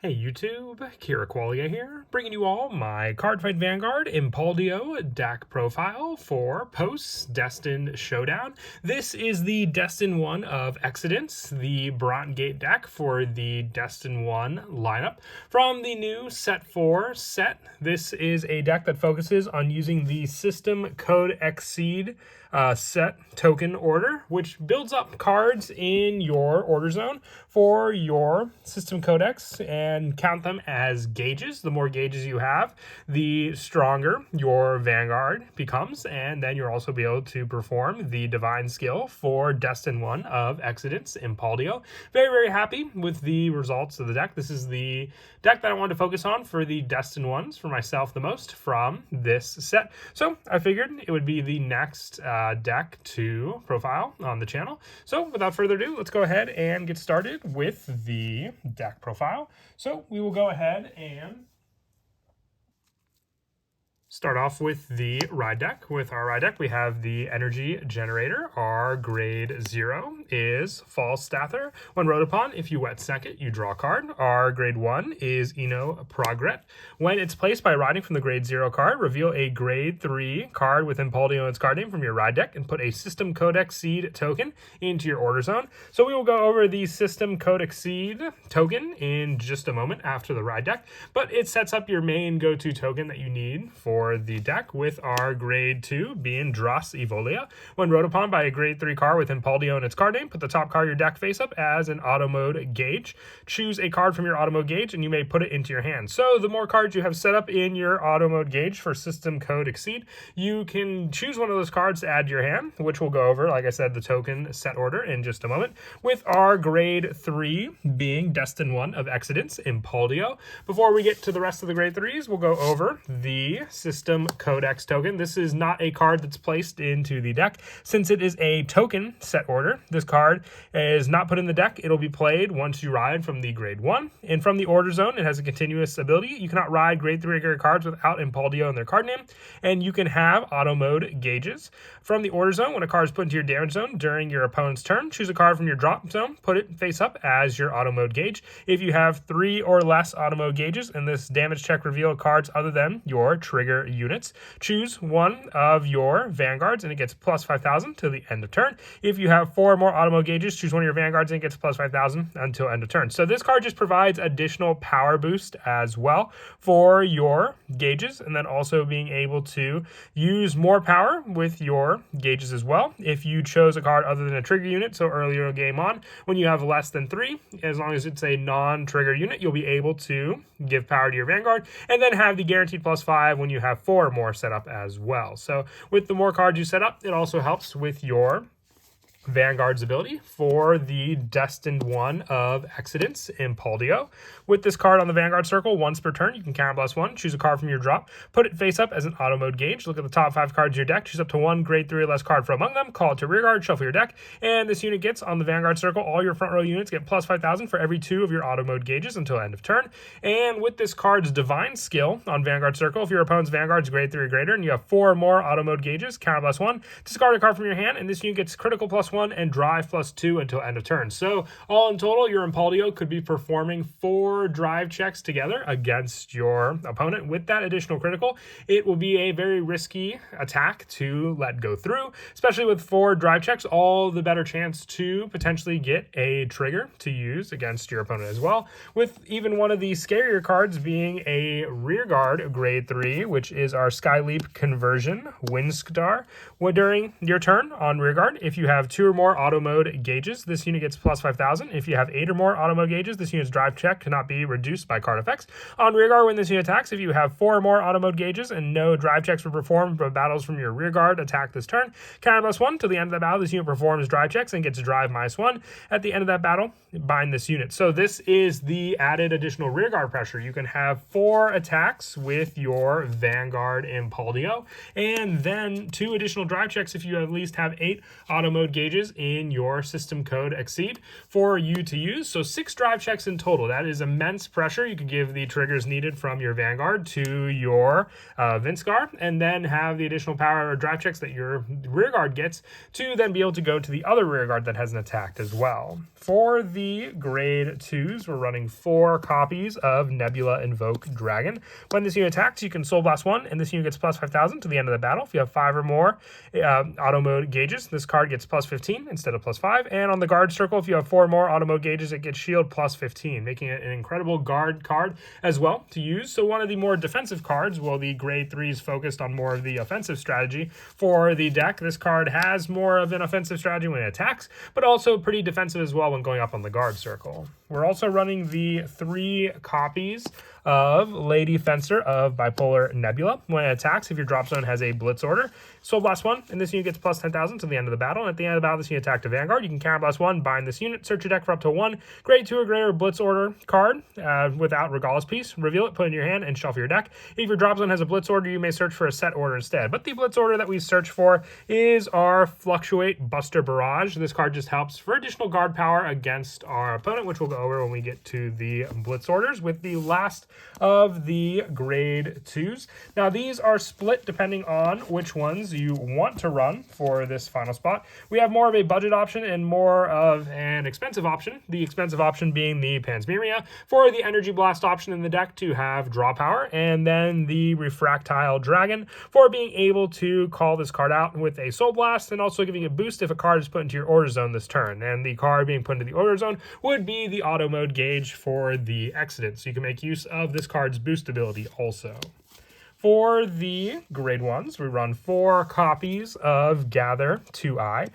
Hey YouTube, Kira Qualia here, bringing you all my Cardfight Vanguard Impauldio deck profile for post-Destined Showdown. This is the Destined 1 of Excident, the Brought Gate deck for the Destined 1 lineup. From the new Set 4 set, this is a deck that focuses on using the System Codex set token order, which builds up cards in your order zone for your system codex and count them as gauges. The more gauges you have, the stronger your Vanguard becomes, and then you'll also be able to perform the Divine skill for Destined 1 of Excident Impauldio. Very, very happy with the results of the deck. This is the deck that I wanted to focus on for the Destined ones for myself the most from this set. So I figured it would be the next deck to profile on the channel. So without further ado, let's go ahead and get started with the deck profile. So we will go ahead and start off with the ride deck. With our ride deck, we have the Energy Generator. Our grade 0 is False Stather. When rode upon, if you wet sec it, you draw a card. Our grade 1 is Eno Progret. When it's placed by riding from the grade 0 card, reveal a grade 3 card with Impauldio and its card name from your ride deck and put a System Codex Seed token into your order zone. So we will go over the System Codex Seed token in just a moment after the ride deck, but it sets up your main go-to token that you need for the deck, with our grade 2 being Dross Evolia. When rode upon by a grade 3 card with Impauldio and its card name, put the top card of your deck face up as an auto mode gauge. Choose a card from your auto mode gauge and you may put it into your hand. So the more cards you have set up in your auto mode gauge for System Code Exceed, you can choose one of those cards to add to your hand, which we'll go over, like I said, the token set order in just a moment, with our grade 3 being Destined 1 of Excident Impauldio. Before we get to the rest of the grade 3s, we'll go over the System Codex token. This is not a card that's placed into the deck. Since it is a token set order, this card is not put in the deck. It'll be played once you ride from the grade 1. And from the order zone, it has a continuous ability. You cannot ride grade 3 regular cards without Impauldio and their card name. And you can have auto mode gauges. From the order zone, when a card is put into your damage zone during your opponent's turn, choose a card from your drop zone, put it face up as your auto mode gauge. If you have 3 or less auto mode gauges and this damage check reveal cards other than your trigger units, choose one of your Vanguards and it gets plus 5,000 till the end of turn. If you have 4 more auto mode gauges, choose one of your Vanguards and it gets plus 5,000 until end of turn. So this card just provides additional power boost as well for your gauges, and then also being able to use more power with your gauges as well. If you chose a card other than a trigger unit, so earlier game on, when you have less than 3, as long as it's a non-trigger unit, you'll be able to give power to your Vanguard and then have the guaranteed plus 5 when you have 4 more set up as well. So with the more cards you set up, it also helps with your Vanguard's ability for the Destined 1 of Excident Impauldio. With this card on the Vanguard circle, once per turn, you can counterblast 1, choose a card from your drop, put it face up as an auto mode gauge, look at the top 5 cards of your deck, choose up to 1 grade 3 or less card from among them, call it to rear guard, shuffle your deck, and this unit gets on the Vanguard circle, all your front row units get plus 5,000 for every 2 of your auto mode gauges until end of turn. And with this card's Divine skill on Vanguard circle, if your opponent's Vanguard is grade 3 or greater and you have 4 more auto mode gauges, counterblast 1, discard a card from your hand, and this unit gets critical plus 1 and drive plus 2 until end of turn. So all in total, your Impauldio could be performing 4 drive checks together against your opponent. With that additional critical, it will be a very risky attack to let go through, especially with 4 drive checks, all the better chance to potentially get a trigger to use against your opponent as well, with even one of the scarier cards being a rear guard grade 3, which is our Skyleap conversion Windstar. During your turn on rear guard, if you have 2 or more auto mode gauges, this unit gets plus 5,000. If you have 8 or more auto mode gauges, this unit's drive check cannot be reduced by card effects. On rear guard, when this unit attacks, if you have 4 or more auto mode gauges and no drive checks were performed but battles from your rear guard attack this turn, counterblast 1 till the end of the battle. This unit performs drive checks and gets drive -1. At the end of that battle, bind this unit. So this is the added additional rear guard pressure. You can have 4 attacks with your Vanguard Impauldio, and then 2 additional drive checks if you at least have 8 auto mode gauges gauges in your system code Exceed for you to use. So 6 drive checks in total. That is immense pressure. You can give the triggers needed from your Vanguard to your Vince-Guard, and then have the additional power or drive checks that your rearguard gets to then be able to go to the other rearguard that hasn't attacked as well. For the grade 2s, we're running 4 copies of Nebula Dragon. When this unit attacks, you can Soul Blast 1, and this unit gets plus 5,000 to the end of the battle. If you have 5 or more auto mode gauges, this card gets plus 15 instead of plus 5. And on the guard circle, if you have 4 more auto mode gauges, it gets shield plus 15, making it an incredible guard card as well to use. So one of the more defensive cards, while the grade 3s focused on more of the offensive strategy for the deck, this card has more of an offensive strategy when it attacks, but also pretty defensive as well when going up on the guard circle. We're also running the 3 copies of Lady Fencer of Bipolar Nebula. When it attacks, if your drop zone has a Blitz Order, Soul Blast 1, and this unit gets plus 10,000 to the end of the battle. And at the end of the battle, this unit attacked a Vanguard. You can Counter Blast 1, bind this unit, search your deck for up to 1 grade 2 or greater Blitz Order card without Regalis piece, reveal it, put it in your hand, and shuffle your deck. If your drop zone has a Blitz Order, you may search for a set order instead. But the Blitz Order that we search for is our Fluctuate Buster Barrage. This card just helps for additional guard power against our opponent, which we'll go over when we get to the Blitz Orders with the last of the grade 2s. Now these are split depending on which ones you want to run for this final spot. We have more of a budget option and more of an expensive option. The expensive option being the Panspermia for the Energy Blast option in the deck to have draw power, and then the Refractile Dragon for being able to call this card out with a Soul Blast and also giving a boost if a card is put into your order zone this turn. And the card being put into the order zone would be the auto mode gauge for the Excident. So you can make use of this card's boost ability also. For the grade 1s, we run 4 copies of Gather 2i.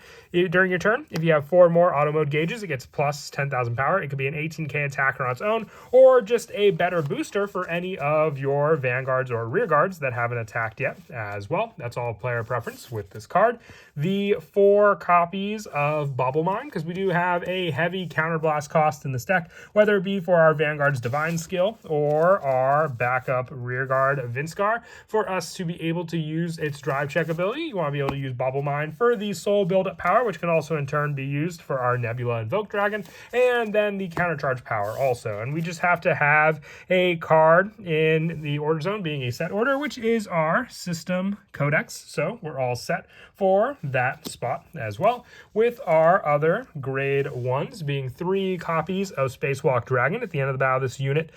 During your turn, if you have 4 more auto mode gauges, it gets plus 10,000 power. It could be an 18k attacker on its own, or just a better booster for any of your Vanguards or Rearguards that haven't attacked yet as well. That's all player preference with this card. The 4 copies of Bobble Mine, because we do have a heavy counterblast cost in this deck, whether it be for our Vanguard's Divine Skill or our backup Rearguard Vince-Guard. For us to be able to use its drive check ability, you want to be able to use Bobble Mine for the soul build-up power, which can also in turn be used for our Nebula Dragon, and then the countercharge power also. And we just have to have a card in the order zone being a set order, which is our system codex. So we're all set for that spot as well, with our other grade 1s being 3 copies of Spacewalk Dragon. At the end of the battle, this unit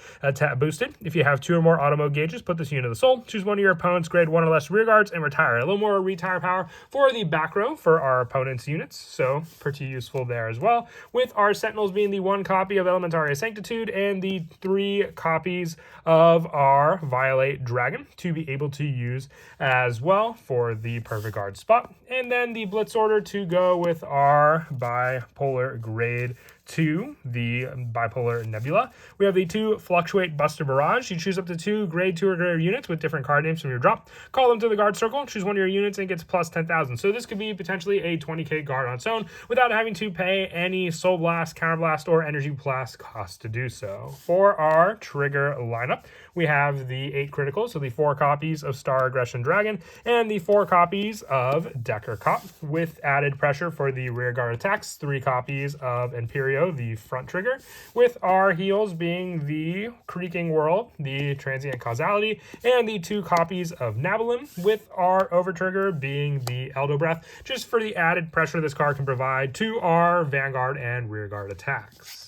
boosted. If you have 2 or more auto mode gauges, put this unit to the soul. Choose one of your opponent's grade 1 or less rearguards and retire. A little more retire power for the back row for our opponent's units, so pretty useful there as well. With our Sentinels being the 1 copy of Elementaria Sanctitude and the 3 copies of our Violate Dragon to be able to use as well for the perfect guard spot. And then the Blitz Order to go with our Bipolar grade 2, the Bipolar Nebula. We have the 2 Fluctuate Buster Barrage. You choose up to 2 grade 2 or greater units with different card names from your drop. Call them to the guard circle, choose one of your units, and it gets plus 10,000. So this could be potentially a 20k guard on its own without having to pay any Soul Blast, Counter Blast, or Energy Blast cost to do so. For our trigger lineup, we have the 8 criticals, so the 4 copies of Star Aggression Dragon, and the 4 copies of Decker Cop, with added pressure for the rear guard attacks, 3 copies of Imperio, the front trigger, with our heals being the Creaking Whirl, the Transient Causality, and the 2 copies of Nabalin, with our over trigger being the Eldo Breath, just for the added pressure this card can provide to our Vanguard and rearguard attacks.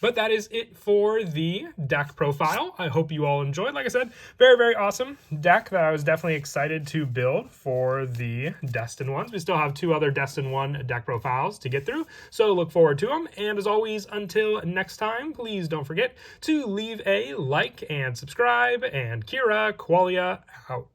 But that is it for the deck profile. I hope you all enjoyed. Like I said, very, very awesome deck that I was definitely excited to build for the Destin ones. We still have 2 other Destin 1 deck profiles to get through, so look forward to them. And as always, until next time, please don't forget to leave a like and subscribe, and Kira Qualia out.